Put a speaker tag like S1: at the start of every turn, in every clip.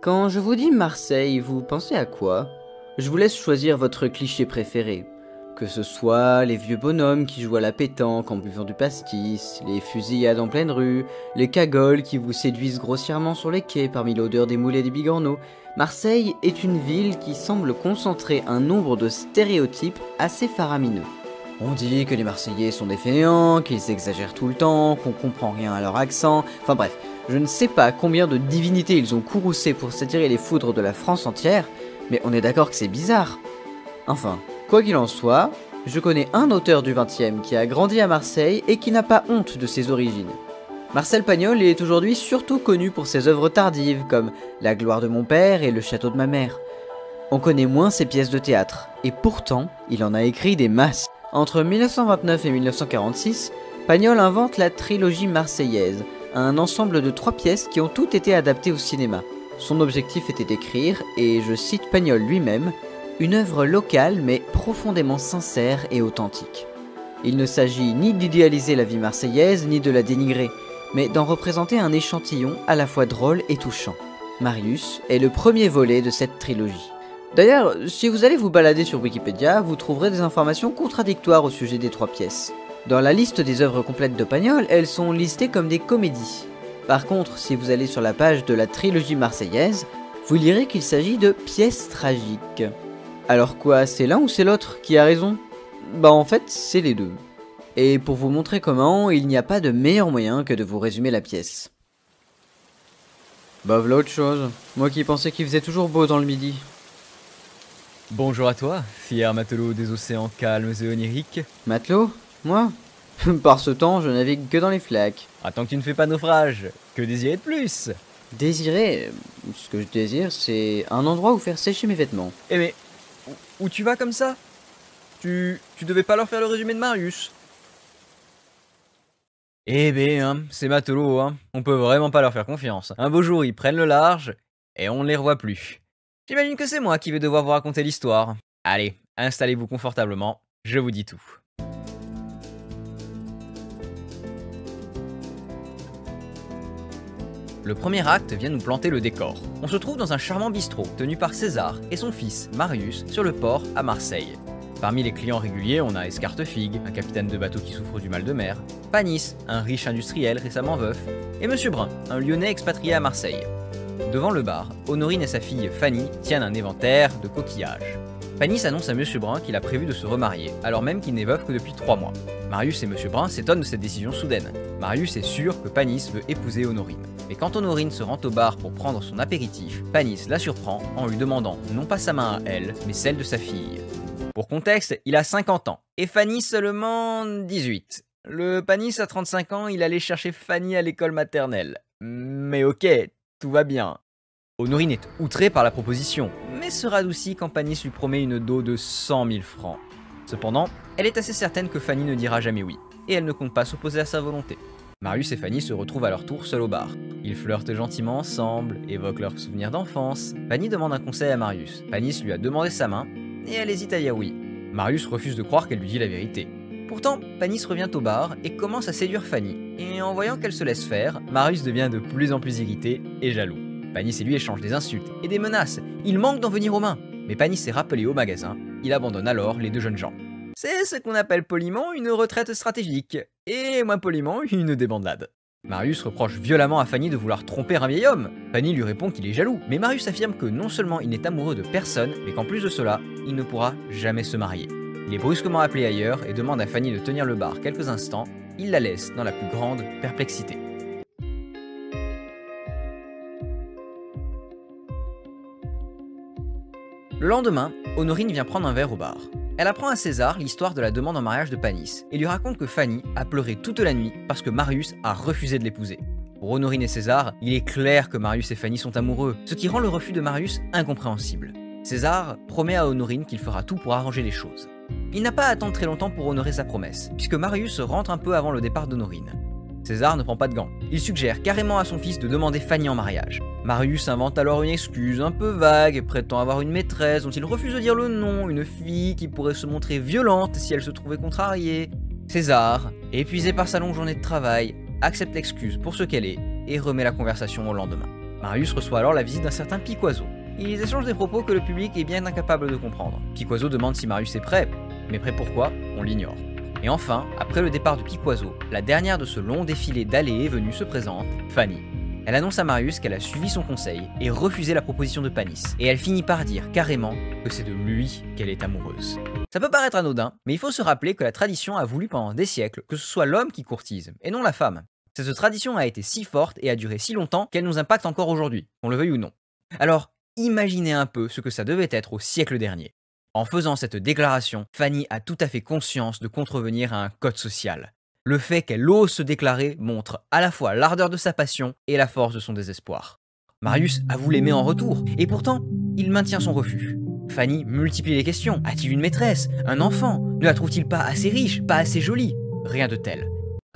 S1: Quand je vous dis Marseille, vous pensez à quoi? Je vous laisse choisir votre cliché préféré. Que ce soit les vieux bonhommes qui jouent à la pétanque en buvant du pastis, les fusillades en pleine rue, les cagoles qui vous séduisent grossièrement sur les quais parmi l'odeur des moules et des bigorneaux, Marseille est une ville qui semble concentrer un nombre de stéréotypes assez faramineux. On dit que les Marseillais sont des fainéants, qu'ils exagèrent tout le temps, qu'on comprend rien à leur accent, enfin bref, je ne sais pas combien de divinités ils ont courroucé pour s'attirer les foudres de la France entière, mais on est d'accord que c'est bizarre. Enfin, quoi qu'il en soit, je connais un auteur du XXe qui a grandi à Marseille et qui n'a pas honte de ses origines. Marcel Pagnol est aujourd'hui surtout connu pour ses œuvres tardives comme La gloire de mon père et Le château de ma mère. On connaît moins ses pièces de théâtre, et pourtant, il en a écrit des masses. Entre 1929 et 1946, Pagnol invente la trilogie marseillaise, un ensemble de 3 pièces qui ont toutes été adaptées au cinéma. Son objectif était d'écrire, et je cite Pagnol lui-même, une œuvre locale mais profondément sincère et authentique. Il ne s'agit ni d'idéaliser la vie marseillaise ni de la dénigrer, mais d'en représenter un échantillon à la fois drôle et touchant. Marius est le premier volet de cette trilogie. D'ailleurs, si vous allez vous balader sur Wikipédia, vous trouverez des informations contradictoires au sujet des 3 pièces. Dans la liste des œuvres complètes de Pagnol, elles sont listées comme des comédies. Par contre, si vous allez sur la page de la trilogie marseillaise, vous lirez qu'il s'agit de pièces tragiques. Alors quoi, c'est l'un ou c'est l'autre qui a raison? Bah en fait, c'est les deux. Et pour vous montrer comment, il n'y a pas de meilleur moyen que de vous résumer la pièce. Bah voilà autre chose, moi qui pensais qu'il faisait toujours beau dans le midi.
S2: Bonjour à toi, fier matelot des océans calmes et oniriques.
S1: Matelot? Moi? Par ce temps, je navigue que dans les flaques.
S2: Attends que tu ne fais pas naufrage, que désirer de plus?
S1: Désirer? Ce que je désire, c'est un endroit où faire sécher mes vêtements.
S2: Eh mais, où tu vas comme ça? Tu devais pas leur faire le résumé de Marius? Eh ben, c'est matelot, hein. On peut vraiment pas leur faire confiance. Un beau jour, ils prennent le large, et on ne les revoit plus. J'imagine que c'est moi qui vais devoir vous raconter l'histoire. Allez, installez-vous confortablement, je vous dis tout. Le premier acte vient nous planter le décor. On se trouve dans un charmant bistrot tenu par César et son fils, Marius, sur le port à Marseille. Parmi les clients réguliers, on a Escartefigue, un capitaine de bateau qui souffre du mal de mer, Panis, un riche industriel récemment veuf, et Monsieur Brun, un Lyonnais expatrié à Marseille. Devant le bar, Honorine et sa fille Fanny tiennent un inventaire de coquillages. Panis annonce à Monsieur Brun qu'il a prévu de se remarier, alors même qu'il n'est veuf que depuis 3 mois. Marius et Monsieur Brun s'étonnent de cette décision soudaine. Marius est sûr que Panis veut épouser Honorine. Mais quand Honorine se rend au bar pour prendre son apéritif, Panis la surprend en lui demandant non pas sa main à elle, mais celle de sa fille. Pour contexte, il a 50 ans, et Fanny seulement 18. Le Panis a 35 ans, il allait chercher Fanny à l'école maternelle. Mais ok, tout va bien. Honorine est outrée par la proposition, mais se radoucit quand Panis lui promet une dot de 100 000 francs. Cependant, elle est assez certaine que Fanny ne dira jamais oui, et elle ne compte pas s'opposer à sa volonté. Marius et Fanny se retrouvent à leur tour seuls au bar. Ils flirtent gentiment ensemble, évoquent leurs souvenirs d'enfance. Fanny demande un conseil à Marius. Panis lui a demandé sa main, et elle hésite à dire oui. Marius refuse de croire qu'elle lui dit la vérité. Pourtant, Panis revient au bar et commence à séduire Fanny. Et en voyant qu'elle se laisse faire, Marius devient de plus en plus irrité et jaloux. Panis et lui échangent des insultes et des menaces. Il manque d'en venir aux mains. Mais Panis est rappelé au magasin. Il abandonne alors les deux jeunes gens. C'est ce qu'on appelle poliment une retraite stratégique. Et moins poliment, une débandade. Marius reproche violemment à Fanny de vouloir tromper un vieil homme. Fanny lui répond qu'il est jaloux. Mais Marius affirme que non seulement il n'est amoureux de personne, mais qu'en plus de cela, il ne pourra jamais se marier. Il est brusquement appelé ailleurs et demande à Fanny de tenir le bar quelques instants. Il la laisse dans la plus grande perplexité. Le lendemain, Honorine vient prendre un verre au bar. Elle apprend à César l'histoire de la demande en mariage de Panis et lui raconte que Fanny a pleuré toute la nuit parce que Marius a refusé de l'épouser. Pour Honorine et César, il est clair que Marius et Fanny sont amoureux, ce qui rend le refus de Marius incompréhensible. César promet à Honorine qu'il fera tout pour arranger les choses. Il n'a pas à attendre très longtemps pour honorer sa promesse, puisque Marius rentre un peu avant le départ d'Honorine. César ne prend pas de gants. Il suggère carrément à son fils de demander Fanny en mariage. Marius invente alors une excuse un peu vague, prétend avoir une maîtresse dont il refuse de dire le nom, une fille qui pourrait se montrer violente si elle se trouvait contrariée. César, épuisé par sa longue journée de travail, accepte l'excuse pour ce qu'elle est et remet la conversation au lendemain. Marius reçoit alors la visite d'un certain Piquoiseau. Ils échangent des propos que le public est bien incapable de comprendre. Piquoiseau demande si Marius est prêt, mais prêt pourquoi, on l'ignore. Et enfin, après le départ de Piquoiseau, la dernière de ce long défilé d'allées et venues se présente, Fanny. Elle annonce à Marius qu'elle a suivi son conseil et refusé la proposition de Panis. Et elle finit par dire carrément que c'est de lui qu'elle est amoureuse. Ça peut paraître anodin, mais il faut se rappeler que la tradition a voulu pendant des siècles que ce soit l'homme qui courtise, et non la femme. Cette tradition a été si forte et a duré si longtemps qu'elle nous impacte encore aujourd'hui, qu'on le veuille ou non. Alors, imaginez un peu ce que ça devait être au siècle dernier. En faisant cette déclaration, Fanny a tout à fait conscience de contrevenir à un code social. Le fait qu'elle ose se déclarer montre à la fois l'ardeur de sa passion et la force de son désespoir. Marius avoue l'aimer en retour, et pourtant, il maintient son refus. Fanny multiplie les questions. A-t-il une maîtresse? Un enfant? Ne la trouve-t-il pas assez riche? Pas assez jolie? Rien de tel.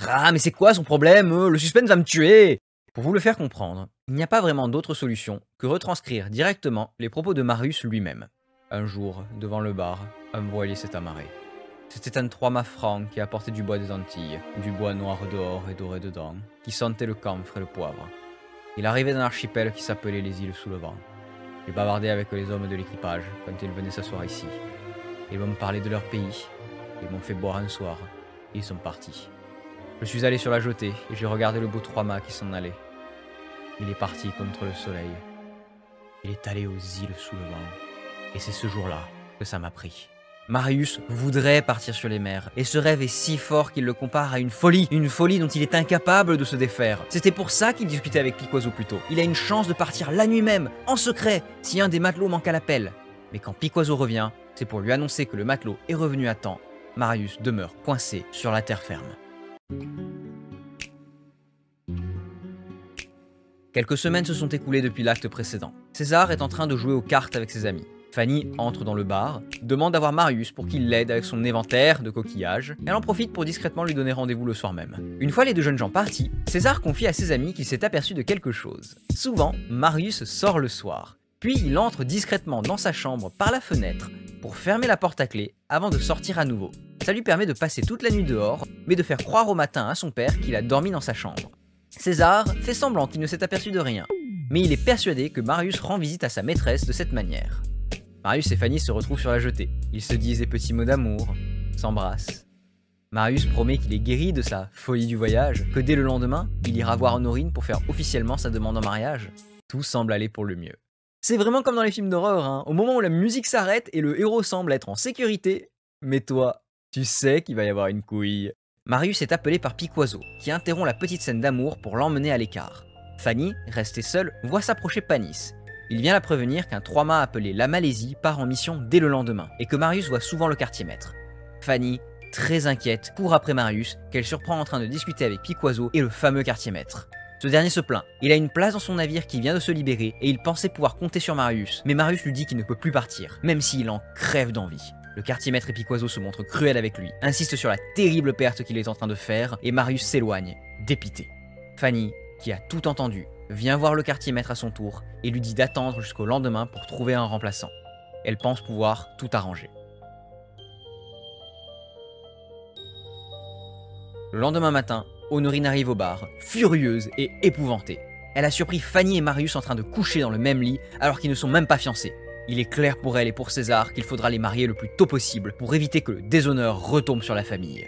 S2: Ah, mais c'est quoi son problème? Le suspense va me tuer! Pour vous le faire comprendre, il n'y a pas vraiment d'autre solution que retranscrire directement les propos de Marius lui-même. Un jour, devant le bar, un voilier s'est amarré. C'était un 3 mâts franc qui apportait du bois des Antilles, du bois noir dehors et doré dedans, qui sentait le camphre et le poivre. Il arrivait d'un archipel qui s'appelait les îles sous le vent. J'ai bavardé avec les hommes de l'équipage quand ils venaient s'asseoir ici. Ils m'ont parlé de leur pays, ils m'ont fait boire un soir, et ils sont partis. Je suis allé sur la jetée et j'ai regardé le beau 3 mâts qui s'en allait. Il est parti contre le soleil. Il est allé aux îles sous le vent. Et c'est ce jour-là que ça m'a pris. Marius voudrait partir sur les mers, et ce rêve est si fort qu'il le compare à une folie dont il est incapable de se défaire. C'était pour ça qu'il discutait avec Piquoiseau plus tôt. Il a une chance de partir la nuit même, en secret, si un des matelots manque à l'appel. Mais quand Piquoiseau revient, c'est pour lui annoncer que le matelot est revenu à temps. Marius demeure coincé sur la terre ferme. Quelques semaines se sont écoulées depuis l'acte précédent. César est en train de jouer aux cartes avec ses amis. Fanny entre dans le bar, demande à voir Marius pour qu'il l'aide avec son inventaire de coquillages. Elle en profite pour discrètement lui donner rendez-vous le soir même. Une fois les deux jeunes gens partis, César confie à ses amis qu'il s'est aperçu de quelque chose. Souvent, Marius sort le soir, puis il entre discrètement dans sa chambre par la fenêtre pour fermer la porte à clé avant de sortir à nouveau. Ça lui permet de passer toute la nuit dehors, mais de faire croire au matin à son père qu'il a dormi dans sa chambre. César fait semblant qu'il ne s'est aperçu de rien, mais il est persuadé que Marius rend visite à sa maîtresse de cette manière. Marius et Fanny se retrouvent sur la jetée. Ils se disent des petits mots d'amour, s'embrassent. Marius promet qu'il est guéri de sa folie du voyage, que dès le lendemain, il ira voir Honorine pour faire officiellement sa demande en mariage. Tout semble aller pour le mieux. C'est vraiment comme dans les films d'horreur, hein. Au moment où la musique s'arrête et le héros semble être en sécurité, mais toi, tu sais qu'il va y avoir une couille. Marius est appelé par Piquoiseau, qui interrompt la petite scène d'amour pour l'emmener à l'écart. Fanny, restée seule, voit s'approcher Panis. Il vient la prévenir qu'un 3 mâts appelé la Malaisie part en mission dès le lendemain, et que Marius voit souvent le quartier maître. Fanny, très inquiète, court après Marius, qu'elle surprend en train de discuter avec Piquoiseau et le fameux quartier maître. Ce dernier se plaint, il a une place dans son navire qui vient de se libérer, et il pensait pouvoir compter sur Marius, mais Marius lui dit qu'il ne peut plus partir, même s'il en crève d'envie. Le quartier maître et Piquoiseau se montrent cruels avec lui, insistent sur la terrible perte qu'il est en train de faire, et Marius s'éloigne, dépité. Fanny, qui a tout entendu, vient voir le quartier maître à son tour et lui dit d'attendre jusqu'au lendemain pour trouver un remplaçant. Elle pense pouvoir tout arranger. Le lendemain matin, Honorine arrive au bar, furieuse et épouvantée. Elle a surpris Fanny et Marius en train de coucher dans le même lit alors qu'ils ne sont même pas fiancés. Il est clair pour elle et pour César qu'il faudra les marier le plus tôt possible pour éviter que le déshonneur retombe sur la famille.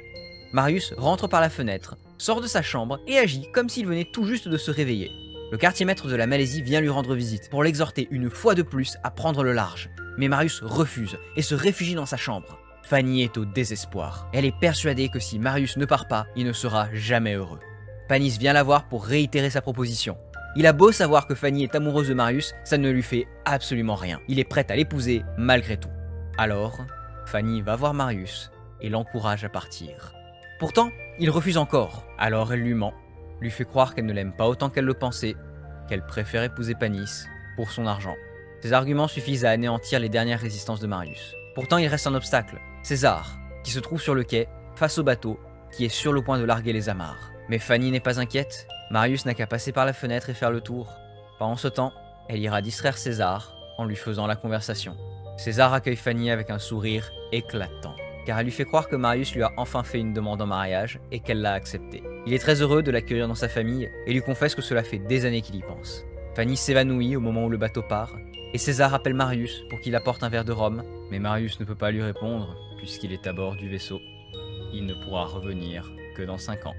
S2: Marius rentre par la fenêtre, sort de sa chambre et agit comme s'il venait tout juste de se réveiller. Le quartier maître de la Malaisie vient lui rendre visite pour l'exhorter une fois de plus à prendre le large. Mais Marius refuse et se réfugie dans sa chambre. Fanny est au désespoir. Elle est persuadée que si Marius ne part pas, il ne sera jamais heureux. Panis vient la voir pour réitérer sa proposition. Il a beau savoir que Fanny est amoureuse de Marius, ça ne lui fait absolument rien. Il est prêt à l'épouser malgré tout. Alors, Fanny va voir Marius et l'encourage à partir. Pourtant, il refuse encore. Alors elle lui ment, lui fait croire qu'elle ne l'aime pas autant qu'elle le pensait, qu'elle préfère épouser Panis pour son argent. Ces arguments suffisent à anéantir les dernières résistances de Marius. Pourtant, il reste un obstacle, César, qui se trouve sur le quai, face au bateau, qui est sur le point de larguer les amarres. Mais Fanny n'est pas inquiète, Marius n'a qu'à passer par la fenêtre et faire le tour. Pendant ce temps, elle ira distraire César en lui faisant la conversation. César accueille Fanny avec un sourire éclatant, car elle lui fait croire que Marius lui a enfin fait une demande en mariage et qu'elle l'a acceptée. Il est très heureux de l'accueillir dans sa famille et lui confesse que cela fait des années qu'il y pense. Fanny s'évanouit au moment où le bateau part, et César appelle Marius pour qu'il apporte un verre de rhum, mais Marius ne peut pas lui répondre puisqu'il est à bord du vaisseau. Il ne pourra revenir que dans 5 ans.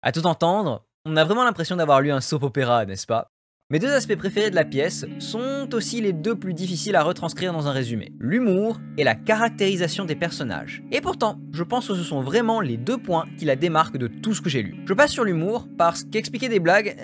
S2: À tout entendre, on a vraiment l'impression d'avoir lu un soap-opéra, n'est-ce pas? Mes 2 aspects préférés de la pièce sont aussi les 2 plus difficiles à retranscrire dans un résumé. L'humour et la caractérisation des personnages. Et pourtant, je pense que ce sont vraiment les 2 points qui la démarquent de tout ce que j'ai lu. Je passe sur l'humour parce qu'expliquer des blagues,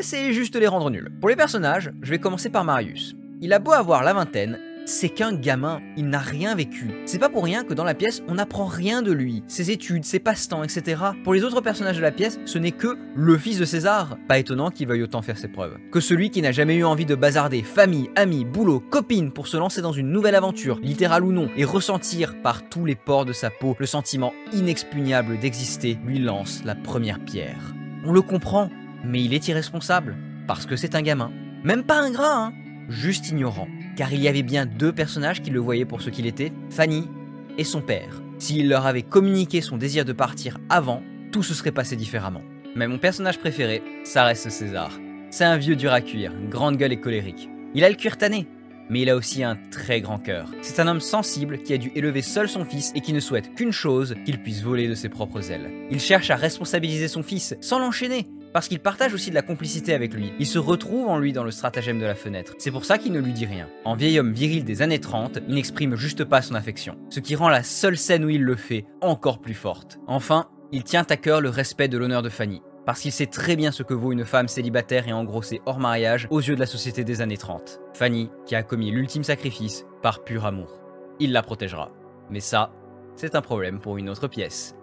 S2: c'est juste les rendre nuls. Pour les personnages, je vais commencer par Marius. Il a beau avoir la vingtaine, c'est qu'un gamin, il n'a rien vécu. C'est pas pour rien que dans la pièce, on n'apprend rien de lui, ses études, ses passe-temps, etc. Pour les autres personnages de la pièce, ce n'est que le fils de César. Pas étonnant qu'il veuille autant faire ses preuves. Que celui qui n'a jamais eu envie de bazarder famille, amis, boulot, copine pour se lancer dans une nouvelle aventure, littérale ou non, et ressentir par tous les pores de sa peau le sentiment inexpugnable d'exister, lui lance la première pierre. On le comprend, mais il est irresponsable, parce que c'est un gamin. Même pas ingrat, hein, juste ignorant. Car il y avait bien 2 personnages qui le voyaient pour ce qu'il était, Fanny et son père. S'il leur avait communiqué son désir de partir avant, tout se serait passé différemment. Mais mon personnage préféré, ça reste César. C'est un vieux dur à cuire, une grande gueule et colérique. Il a le cuir tanné, mais il a aussi un très grand cœur. C'est un homme sensible qui a dû élever seul son fils et qui ne souhaite qu'une chose, qu'il puisse voler de ses propres ailes. Il cherche à responsabiliser son fils, sans l'enchaîner, parce qu'il partage aussi de la complicité avec lui. Il se retrouve en lui dans le stratagème de la fenêtre. C'est pour ça qu'il ne lui dit rien. En vieil homme viril des années 30, il n'exprime juste pas son affection. Ce qui rend la seule scène où il le fait encore plus forte. Enfin, il tient à cœur le respect de l'honneur de Fanny. Parce qu'il sait très bien ce que vaut une femme célibataire et engrossée hors mariage aux yeux de la société des années 30. Fanny, qui a commis l'ultime sacrifice par pur amour. Il la protégera. Mais ça, c'est un problème pour une autre pièce.